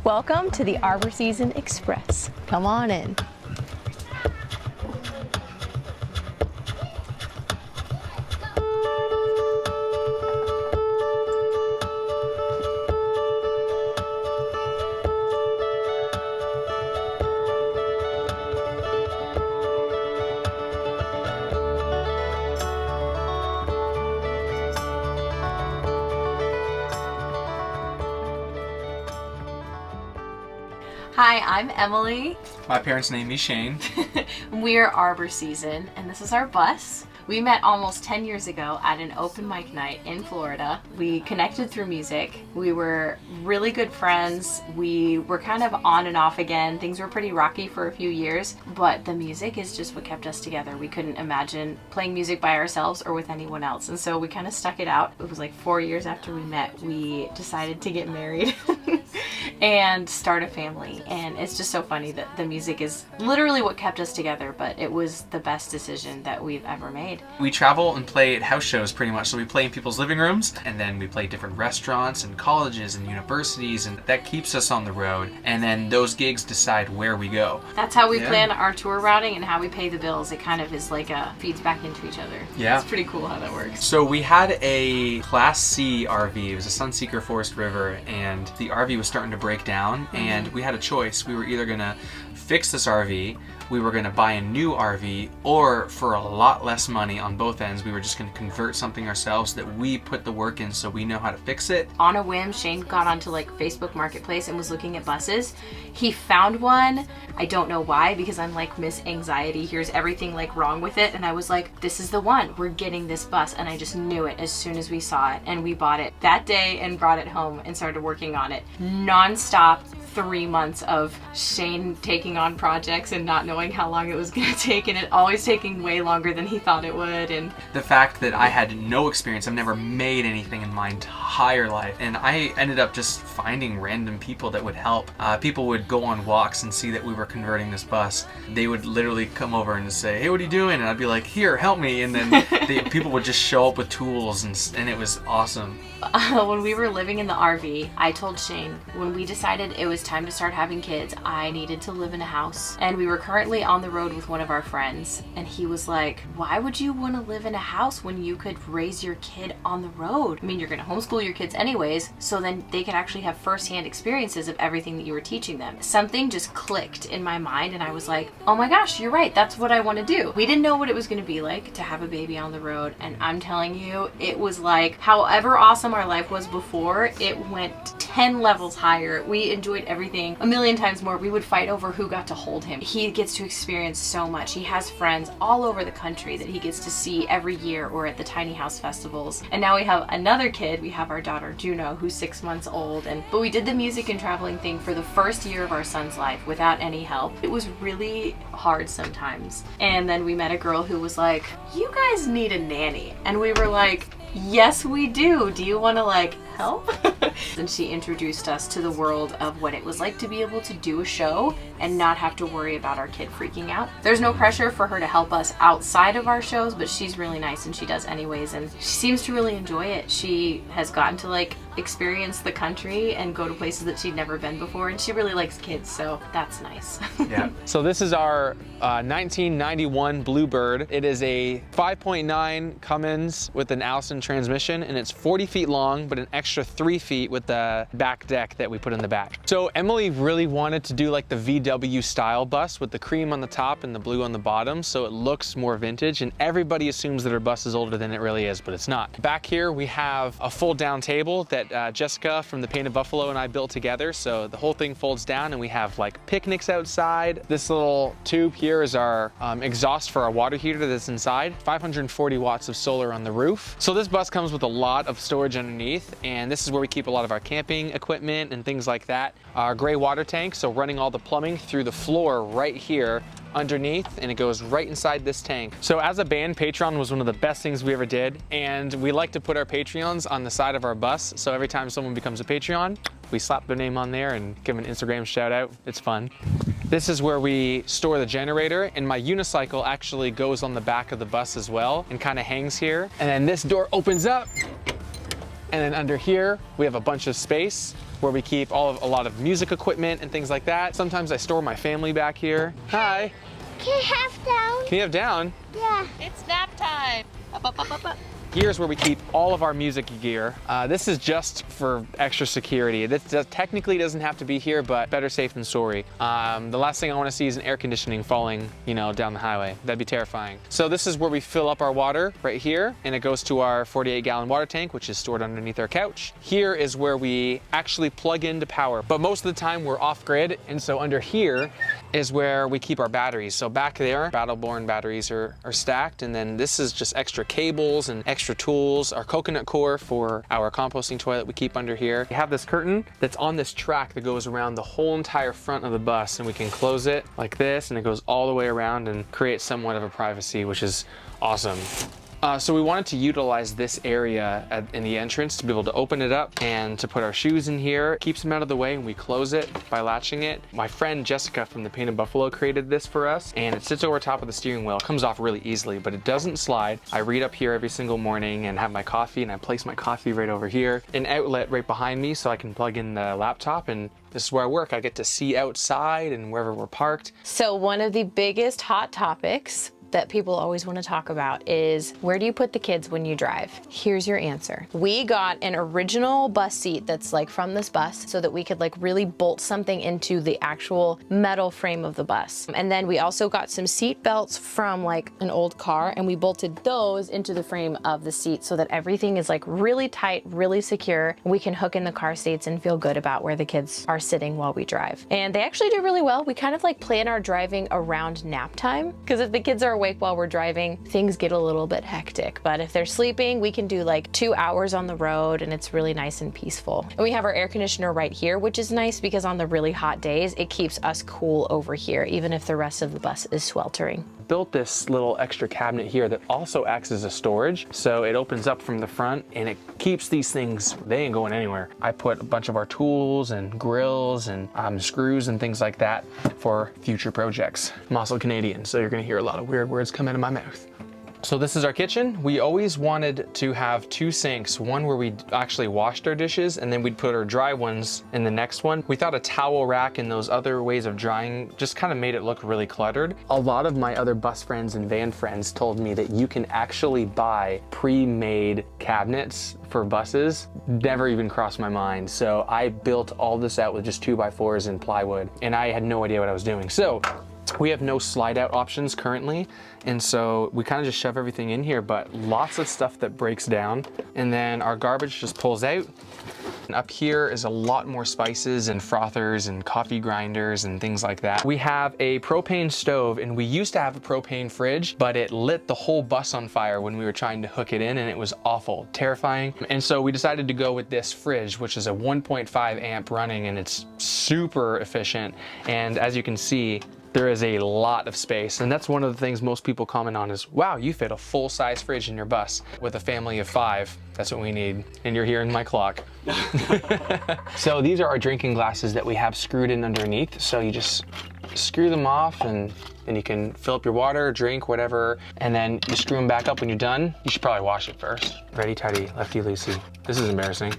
Welcome to the Arbor Season Express. Come on in. Hi, I'm Emily. My parents named me Shane. We're Arbor Season, and this is our bus. We met almost 10 years ago at an open mic night in Florida. We connected through music. We were really good friends. We were kind of on and off again. Things were pretty rocky for a few years, but the music is just what kept us together. We couldn't imagine playing music by ourselves or with anyone else, and so we kind of stuck it out. It was like 4 years after we met, we decided to get married and start a family. And it's just so funny that the music is literally what kept us together, but it was the best decision that we've ever made. We travel and play at house shows pretty much. So we play in people's living rooms, and then we play different restaurants and colleges and universities, and that keeps us on the road. And then those gigs decide where we go. That's how we plan our tour routing and how we pay the bills. It kind of is like feeds back into each other. Yeah. It's pretty cool how that works. So we had a Class C RV. It was a Sunseeker Forest River, and the RV was starting to break down, and we had a choice. We were either gonna fix this RV, we were going to buy a new RV, or for a lot less money on both ends, we were just going to convert something ourselves that we put the work in so we know how to fix it. On a whim, Shane got onto like Facebook Marketplace and was looking at buses. He found one. I don't know why, because I'm like Miss Anxiety. Here's everything like wrong with it. And I was like, this is the one. We're getting this bus. And I just knew it as soon as we saw it. And we bought it that day and brought it home and started working on it. Non-stop 3 months of Shane taking on projects and not knowing how long it was going to take, and it always taking way longer than he thought it would. And the fact that I had no experience, I've never made anything in my entire life, and I ended up just finding random people that would help. People would go on walks and see that we were converting this bus. They would literally come over and say, hey, what are you doing? And I'd be like, here, help me. And then people would just show up with tools, and it was awesome. When we were living in the RV, I told Shane, when we decided it was time to start having kids, I needed to live in a house. And we were currently on the road with one of our friends, and he was like, why would you want to live in a house when you could raise your kid on the road? I mean, you're going to homeschool your kids anyways, so then they could actually have firsthand experiences of everything that you were teaching them. Something just clicked in my mind, and I was like, oh my gosh, you're right, that's what I want to do. We didn't know what it was going to be like to have a baby on the road, and I'm telling you, it was like, however awesome our life was before, it went 10 levels higher. We enjoyed everything a million times more. We would fight over who got to hold him. He gets to experience so much. He has friends all over the country that he gets to see every year or at the tiny house festivals. And now we have another kid. We have our daughter Juno, who's 6 months old. But we did the music and traveling thing for the first year of our son's life without any help. It was really hard sometimes. And then we met a girl who was like, you guys need a nanny. And we were like, yes, we do. Do you want to like help? And she introduced us to the world of what it was like to be able to do a show and not have to worry about our kid freaking out. There's no pressure for her to help us outside of our shows, but she's really nice and she does anyways, and she seems to really enjoy it. She has gotten to like experience the country and go to places that she'd never been before, and she really likes kids, so that's nice. Yeah. So this is our 1991 Bluebird. It is a 5.9 Cummins with an Allison transmission, and it's 40 feet long, but an extra 3 feet with the back deck that we put in the back. So Emily really wanted to do like the VW style bus with the cream on the top and the blue on the bottom, so it looks more vintage, and everybody assumes that her bus is older than it really is, but it's not. Back here we have a fold down table that Jessica from the Painted Buffalo and I built together, so the whole thing folds down and we have like picnics outside. This little tube here is our exhaust for our water heater that's inside. 540 watts of solar on the roof. So this bus comes with a lot of storage underneath, and this is where we keep a lot of our camping equipment and things like that. Our gray water tank, so running all the plumbing through the floor right here underneath, and it goes right inside this tank. So as a band, Patreon was one of the best things we ever did, and we like to put our Patreons on the side of our bus, so every time someone becomes a Patreon, we slap their name on there and give them an Instagram shout out. It's fun. This is where we store the generator, and my unicycle actually goes on the back of the bus as well and kind of hangs here. And then this door opens up, and then under here we have a bunch of space. where we keep a lot of music equipment and things like that. Sometimes I store my family back here. Hi. Can I have down? Can you have down? Yeah. It's nap time. Up, up, up, up, up. Here's where we keep all of our music gear. This is just for extra security. This technically doesn't have to be here, but better safe than sorry. The last thing I want to see is an air conditioning falling, you know, down the highway. That'd be terrifying. So this is where we fill up our water right here, and it goes to our 48-gallon water tank, which is stored underneath our couch. Here is where we actually plug into power, but most of the time we're off grid, and so under here is where we keep our batteries. So back there, Battleborn batteries are stacked, and then this is just extra cables and extra tools. Our coconut core for our composting toilet we keep under here. We have this curtain that's on this track that goes around the whole entire front of the bus, and we can close it like this, and it goes all the way around and create somewhat of a privacy, which is awesome. So we wanted to utilize this area in the entrance to be able to open it up and to put our shoes in here. Keeps them out of the way, and we close it by latching it. My friend Jessica from the Painted Buffalo created this for us, and it sits over top of the steering wheel. It comes off really easily, but it doesn't slide. I read up here every single morning and have my coffee, and I place my coffee right over here. An outlet right behind me so I can plug in the laptop, and this is where I work. I get to see outside and wherever we're parked. So one of the biggest hot topics that people always want to talk about is, where do you put the kids when you drive? Here's your answer. We got an original bus seat that's like from this bus so that we could like really bolt something into the actual metal frame of the bus. And then we also got some seat belts from like an old car, and we bolted those into the frame of the seat so that everything is like really tight, really secure. We can hook in the car seats and feel good about where the kids are sitting while we drive. And they actually do really well. We kind of like plan our driving around nap time, because if the kids are awake while we're driving, things get a little bit hectic. But if they're sleeping, we can do like 2 hours on the road, and it's really nice and peaceful. And we have our air conditioner right here, which is nice because on the really hot days, it keeps us cool over here, even if the rest of the bus is sweltering. Built this little extra cabinet here that also acts as a storage. So it opens up from the front, and it keeps these things, they ain't going anywhere. I put a bunch of our tools and grills and screws and things like that for future projects. I'm also Canadian, so you're gonna hear a lot of weird words come out of my mouth. So this is our kitchen. We always wanted to have 2 sinks, one where we actually washed our dishes, and then we'd put our dry ones in the next one. We thought a towel rack and those other ways of drying just kind of made it look really cluttered. A lot of my other bus friends and van friends told me that you can actually buy pre-made cabinets for buses. Never even crossed my mind. So I built all this out with just 2x4s and plywood, and I had no idea what I was doing. So we have no slide out options currently, and so we kind of just shove everything in here, but lots of stuff that breaks down, and then our garbage just pulls out. And up here is a lot more spices and frothers and coffee grinders and things like that. We have a propane stove, and we used to have a propane fridge, but it lit the whole bus on fire when we were trying to hook it in, and it was awful, terrifying. And so we decided to go with this fridge, which is a 1.5 amp running, and it's super efficient. And as you can see, there is a lot of space, and that's one of the things most people comment on is, wow, you fit a full-size fridge in your bus. With a family of 5, that's what we need, and you're hearing my clock. So these are our drinking glasses that we have screwed in underneath, so you just screw them off, and then you can fill up your water, drink, whatever, and then you screw them back up when you're done. You should probably wash it first. Ready, tidy, lefty, loosey. This is embarrassing.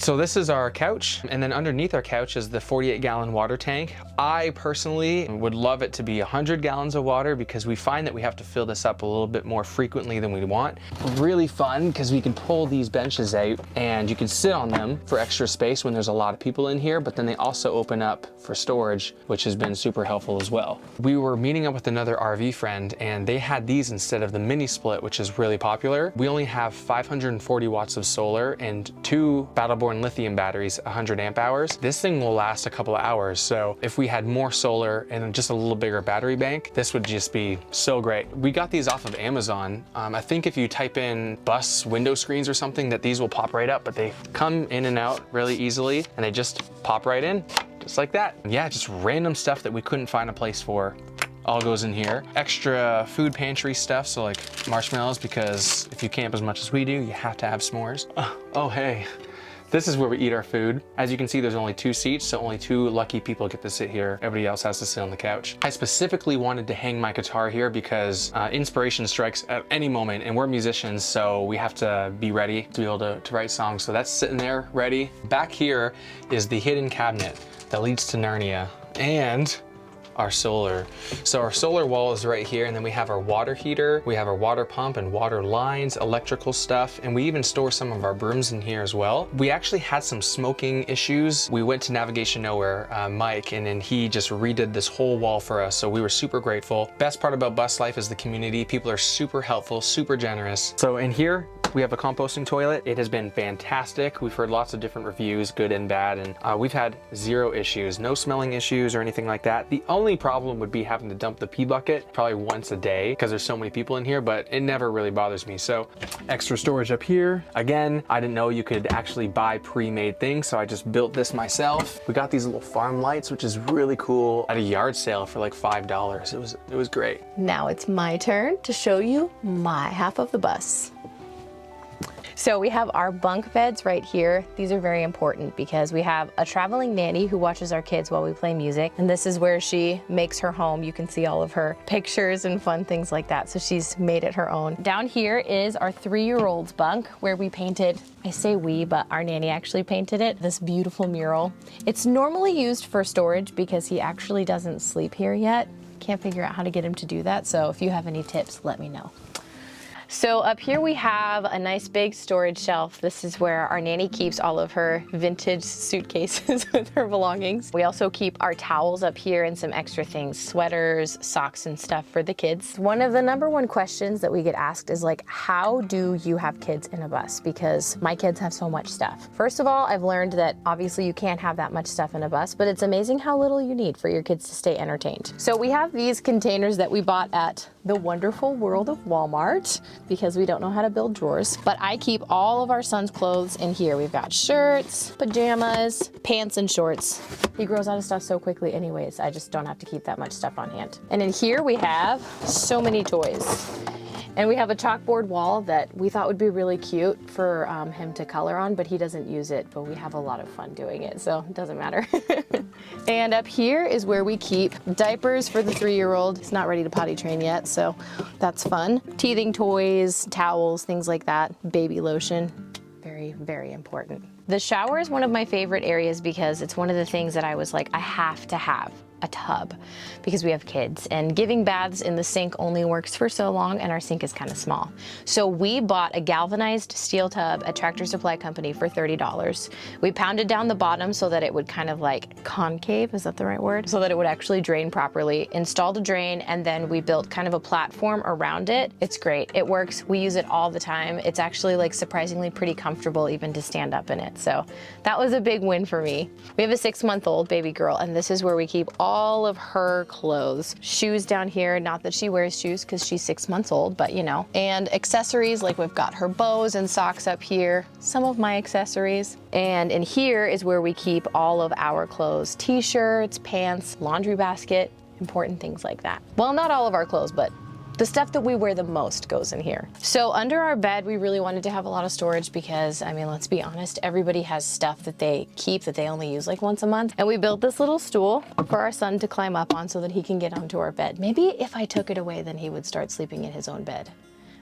So this is our couch, and then underneath our couch is the 48-gallon water tank. I personally would love it to be 100 gallons of water, because we find that we have to fill this up a little bit more frequently than we want. Really fun, because we can pull these benches out and you can sit on them for extra space when there's a lot of people in here, but then they also open up for storage, which has been super helpful as well. We were meeting up with another RV friend, and they had these instead of the mini split, which is really popular. We only have 540 watts of solar and 2 Battleborn lithium batteries, 100 amp hours. This thing will last a couple of hours. So if we had more solar and just a little bigger battery bank, this would just be so great. We got these off of Amazon. I think if you type in bus window screens or something, that these will pop right up, but they come in and out really easily, and they just pop right in, just like that. Yeah, just random stuff that we couldn't find a place for all goes in here. Extra food pantry stuff, so like marshmallows, because if you camp as much as we do, you have to have s'mores. Oh, hey. This is where we eat our food. As you can see, there's only 2 seats, so only 2 lucky people get to sit here. Everybody else has to sit on the couch. I specifically wanted to hang my guitar here because inspiration strikes at any moment, and we're musicians, so we have to be ready to be able to write songs. So that's sitting there, ready. Back here is the hidden cabinet that leads to Narnia, and our solar. So our solar wall is right here, and then we have our water heater, we have our water pump and water lines, electrical stuff, and we even store some of our brooms in here as well. We actually had some smoking issues. We went to Navigation Nowhere, Mike, and then he just redid this whole wall for us, so we were super grateful. Best part about bus life is the community. People are super helpful, super generous. So in here, we have a composting toilet. It has been fantastic. We've heard lots of different reviews, good and bad, and we've had 0 issues, no smelling issues or anything like that. The only problem would be having to dump the pee bucket probably once a day because there's so many people in here, but it never really bothers me. So extra storage up here. Again, I didn't know you could actually buy pre-made things, so I just built this myself. We got these little farm lights, which is really cool, at a yard sale for like $5. It was great. Now it's my turn to show you my half of the bus. So we have our bunk beds right here. These are very important because we have a traveling nanny who watches our kids while we play music. And this is where she makes her home. You can see all of her pictures and fun things like that. So she's made it her own. Down here is our 3-year-old's bunk where we painted, I say we, but our nanny actually painted it, this beautiful mural. It's normally used for storage because he actually doesn't sleep here yet. Can't figure out how to get him to do that. So if you have any tips, let me know. So up here we have a nice big storage shelf. This is where our nanny keeps all of her vintage suitcases with her belongings. We also keep our towels up here and some extra things, sweaters, socks, and stuff for the kids. One of the #1 questions that we get asked is like, how do you have kids in a bus? Because my kids have so much stuff. First of all, I've learned that obviously you can't have that much stuff in a bus, but it's amazing how little you need for your kids to stay entertained. So we have these containers that we bought at the wonderful world of Walmart, because we don't know how to build drawers. But I keep all of our son's clothes in here. We've got shirts, pajamas, pants, and shorts. He grows out of stuff so quickly anyways. I just don't have to keep that much stuff on hand. And in here we have so many toys. And we have a chalkboard wall that we thought would be really cute for him to color on, but he doesn't use it, but we have a lot of fun doing it, so it doesn't matter. And up here is where we keep diapers for the 3-year-old. He's not ready to potty train yet, so that's fun. Teething toys, towels, things like that. Baby lotion, very, very important. The shower is one of my favorite areas because it's one of the things that I was like, I have to have a tub because we have kids, and giving baths in the sink only works for so long, and our sink is kind of small. So we bought a galvanized steel tub at Tractor Supply Company for $30. We pounded down the bottom so that it would kind of like concave, is that the right word? So that it would actually drain properly, installed a drain, and then we built kind of a platform around it. It's great, it works, we use it all the time. It's actually like surprisingly pretty comfortable even to stand up in it. So that was a big win for me. We have a 6-month-old baby girl, and this is where we keep all of her clothes. Shoes down here, not that she wears shoes because she's 6 months old, but you know. And accessories, like we've got her bows and socks up here, some of my accessories. And in here is where we keep all of our clothes, t-shirts, pants, laundry basket, important things like that. Well, not all of our clothes, but the stuff that we wear the most goes in here. So under our bed, we really wanted to have a lot of storage because, I mean, let's be honest, everybody has stuff that they keep that they only use like once a month. And we built this little stool for our son to climb up on so that he can get onto our bed. Maybe if I took it away, then he would start sleeping in his own bed.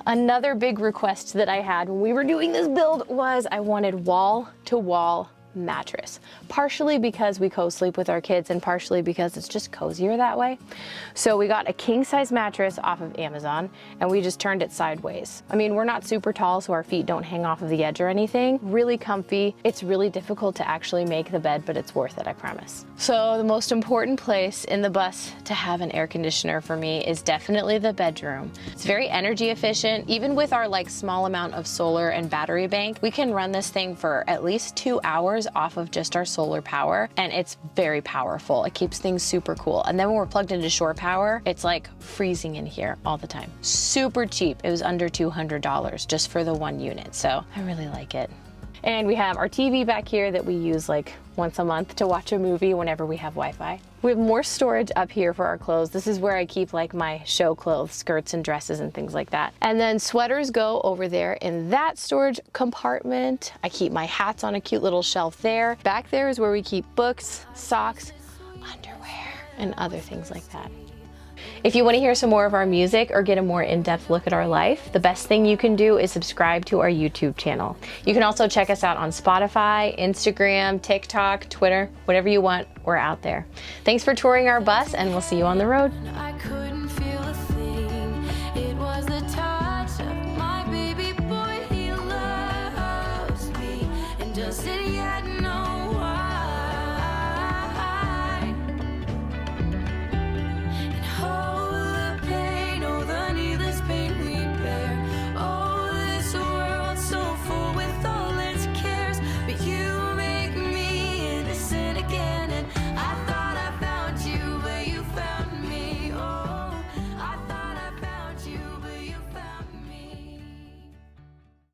Another big request that I had when we were doing this build was I wanted wall-to-wall mattress, partially because we co-sleep with our kids and partially because it's just cozier that way. So we got a king-size mattress off of Amazon and we just turned it sideways. I mean, we're not super tall, so our feet don't hang off of the edge or anything. Really comfy. It's really difficult to actually make the bed, but it's worth it, I promise. So the most important place in the bus to have an air conditioner for me is definitely the bedroom. It's very energy efficient. Even with our like small amount of solar and battery bank, we can run this thing for at least 2 hours off of just our solar power, and it's very powerful. It keeps things super cool. And then when we're plugged into shore power, it's like freezing in here all the time. Super cheap. It was under $200 just for the 1 unit, so I really like it. And we have our TV back here that we use like once a month to watch a movie whenever we have Wi-Fi. We have more storage up here for our clothes. This is where I keep like my show clothes, skirts and dresses and things like that. And then sweaters go over there in that storage compartment. I keep my hats on a cute little shelf there. Back there is where we keep books, socks, underwear, and other things like that. If you want to hear some more of our music or get a more in-depth look at our life, the best thing you can do is subscribe to our YouTube channel. You can also check us out on Spotify, Instagram, TikTok, Twitter, whatever you want, we're out there. Thanks for touring our bus, and we'll see you on the road. I couldn't feel a thing. It was the touch of my baby boy. He loves me, and does it yet?